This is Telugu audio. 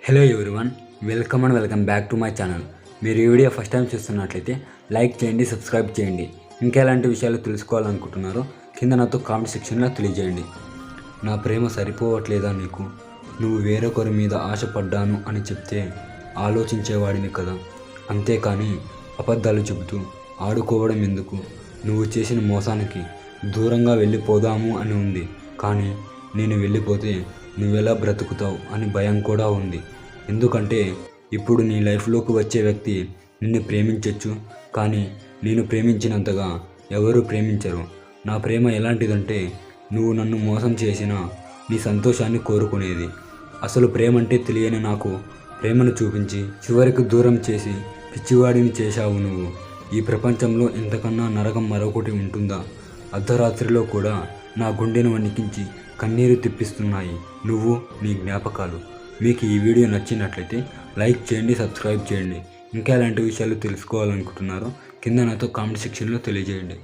Hello everyone, welcome back to my channel. మీరు ఈ వీడియో ఫస్ట్ టైం చూస్తున్నట్లయితే లైక్ చేయండి, సబ్స్క్రైబ్ చేయండి. ఇంకా ఎలాంటి విషయాలు తెలుసుకోవాలనుకుంటున్నారో కింద నాతో కామెంట్ సెక్షన్లో తెలియజేయండి. నా ప్రేమ సరిపోవట్లేదా నీకు? నువ్వు వేరొకరి మీద ఆశపడ్డాను అని చెప్తే ఆలోచించేవాడిని కదా, అంతేకాని అబద్ధాలు చెబుతూ ఆడుకోవడం ఎందుకు? నువ్వు చేసిన మోసానికి దూరంగా వెళ్ళిపోదాము అని ఉంది, కానీ నేను వెళ్ళిపోతే నువ్వెలా బ్రతుకుతావు అని భయం కూడా ఉంది. ఎందుకంటే ఇప్పుడు నీ లైఫ్లోకి వచ్చే వ్యక్తి నిన్ను ప్రేమించవచ్చు, కానీ నేను ప్రేమించినంతగా ఎవరూ ప్రేమించరు. నా ప్రేమ ఎలాంటిదంటే నువ్వు నన్ను మోసం చేసినా నీ సంతోషాన్ని కోరుకునేది. అసలు ప్రేమ అంటే తెలియని నాకు ప్రేమను చూపించి చివరికి దూరం చేసి పిచ్చివాడిని చేశావు నువ్వు. ఈ ప్రపంచంలో ఇంతకన్నా నరకం మరొకటి ఉంటుందా? అర్ధరాత్రిలో కూడా నా గుండెను వణికించి కన్నీరు తిప్పిస్తున్నాయి నువ్వు, నీ జ్ఞాపకాలు. మీకు ఈ వీడియో నచ్చినట్లయితే లైక్ చేయండి, సబ్స్క్రైబ్ చేయండి. ఇంకా ఎలాంటి విషయాలు తెలుసుకోవాలనుకుంటున్నారో కింద నాతో కామెంట్ సెక్షన్లో తెలియజేయండి.